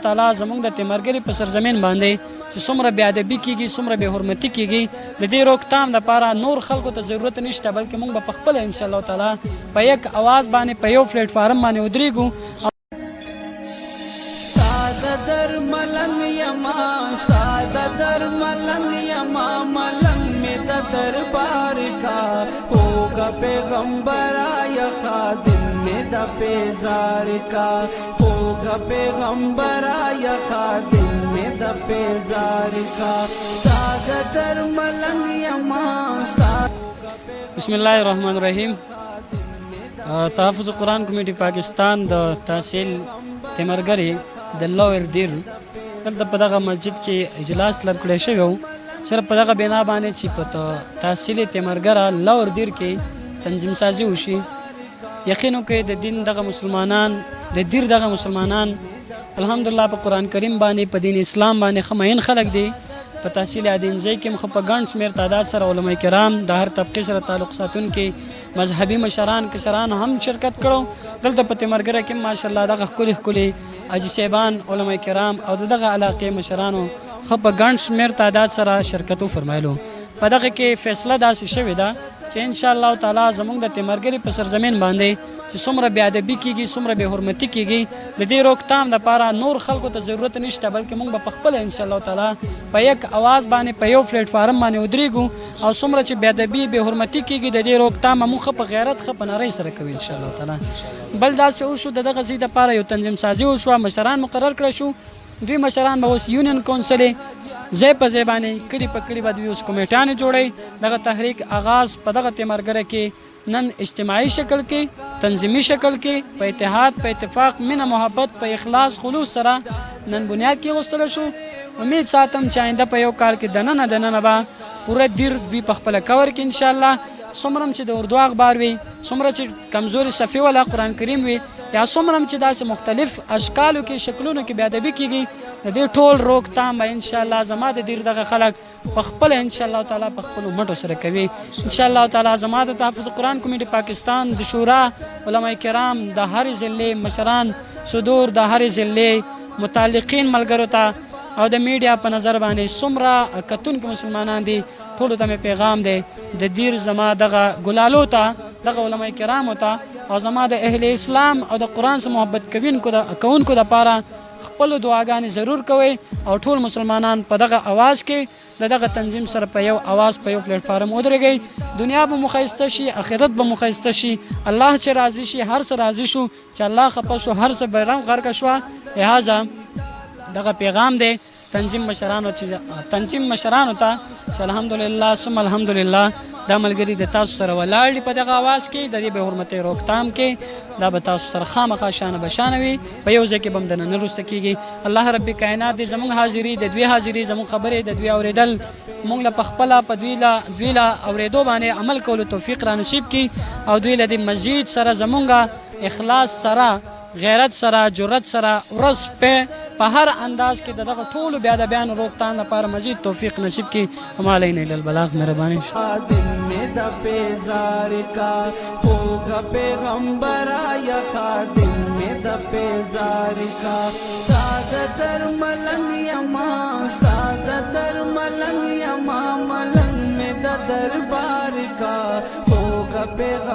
تعالی زمونږ د تیمرګري په سرزمین باندې چې څومره بې ادبي کېږي څومره بې حرمتي کېږي د دې روکتام دپاره نور خلکو ته ضرورت نشته بلکې موږ به په خپله انشاءالله تعالی په یک اواز باندې په یو پلیټ فارم باندې ودرېږو. در ملنگ یما استاد در ملنگ یما ملنگ میں دربار کا ہوگا پیغمبر آیا خادم میں پیزار کا ہوگا پیغمبر آیا خادم میں پیزار کا استاد در ملنگ یما استاد. بسم الله الرحمن الرحیم. تحفظ قرآن کمیټي پاکستان د تحصیل تیمرګري د لوئر دیر دلته په دغه مسجد کې اجلاس طلب کړی شوی و صرف په دغه بنا باندې چې په تحصیل تیمرګره لوئر دیر کې تنظیم سازي وشي. یقینو کې د دین دغه مسلمانان د دیر دغه مسلمانان الحمدلله په قرآن کریم باندې په دین اسلام باندې ښه مین خلک دي. په تحصیل ادینځای کې په ګڼ شمېر تعداد سره علما کرام د هر طبقې سره تعلق ساتونکي مذهبي مشران کشران هم شرکت کړو. دلته په تیمرګره کې ماشاءالله دغه ښکلي حاجي صاحبان علما کرام او دغه علاقې مشرانو ښه په ګڼ شمېر تعداد سره شرکت وفرمایلو. په دغه کې فیصله داسې شوې ده چې انشاءالله تعالی زمونږ د تیمرګري په سرزمین باندې چې څومره بې ادبي کېږي څومره بې حرمتي کېږي د دې روکتام دپاره نور خلکو ته ضرورت نشته بلکې موږ به په خپله انشاءالله تعالی په یک اواز باندې په یو پلیټ فارم باندې ودرېږو او څومره چې بې ادبي بې حرمتي کېږي د دې روکتام موږ ښه په غیرت ښه په نرۍ سره کوو انشاءالله تعالی. بل داسې وشو د دغه ځای دپاره یو تنظیم سازي وشوه مشران مقرر کړی شو. دوی مشران به اوس یونین کونسل ځای په ځای باندې کلي په کلي به دوی اوس کمیټیانې جوړوي. دغه تحریک آغاز په دغه تیمرګره کې نن اجتماعي شکل کې تنظیمي شکل کې په اتحاد په اتفاق مینه محبت په اخلاص خلوص سره نن بنیاد کې غوښتلی شو. امید ساتم چې آینده په یو کال کې دننه به پوره دیر دوی په خپله کور کې انشاءالله څومره چې د اردو اخبار وي څومره چې کمزوري صفحې والا قرآن کریم وي یا څومره چې داسې مختلف اشکالو کې شکلونو کې بې ادبي کېږي د دې ټول روکتام به انشاءالله زما د دیر دغه خلک په خپله انشاءالله تعالی په خپلو مټو سره کوي. انشاءالله تعالی زما د تحفظ قرآن کمیټي پاکستان د شورا علما کرام د هرې ضلعې مشران صدور د هرې ضلعې متعلقین ملګرو ته او د میډیا په نظر باندې څومره کتونکي مسلمانان دي ټولو ته مې پیغام دی د دیر زما دغه ګلالو ته دغه علما کرامو ته او زما د اهل اسلام او د قرآن سره محبت کوونکو دپاره خپلو دعاګانې ضرور کوئ او ټول مسلمانان په دغه اواز کې د دغه تنظیم سره په یو اواز په یو پلیټ فارم ودرېږئ. دنیا به مو ښایسته شي آخرت به مو ښایسته شي الله چې راضي شي هر څه راضي شو چې الله خفه شو هر څه به غرقه شوه. لهذا دغه پیغام دی تنظیم مشرانو ته چې الحمدلله ثم الحمدلله دا ملګري د تاسو سره ولاړ دي په دغه اواز کې د دې بې حرمتۍ روکتام کې دا به تاسو سره خامخا شانه به شانه وي په یو ځای کې به هم دننه نه وروسته کېږي. الله رب کائنات دې زموږ حاضري د دوی حاضري زموږ خبرې د دوی اورېدل موږ له په خپله په دوی له اورېدو باندې عمل کولو توفیق را نصیب کړي او دوی له دې مزید سره زموږ اخلاص سره غیرت سره جرأت سره ورځ په هر انداز کې دغه ټولو بې ادبیانو روکتام لپاره مزید توفیق نصیب کړي. وما علینا الا البلاغ. مهرباني خادم میں پیزار کا ہوگا پیغمبر آیا خادم میں پیزار کا استاد در ملنگ یما استاد در ملنگ یما ملنگ میں دربار کا ہوگا پیغمبر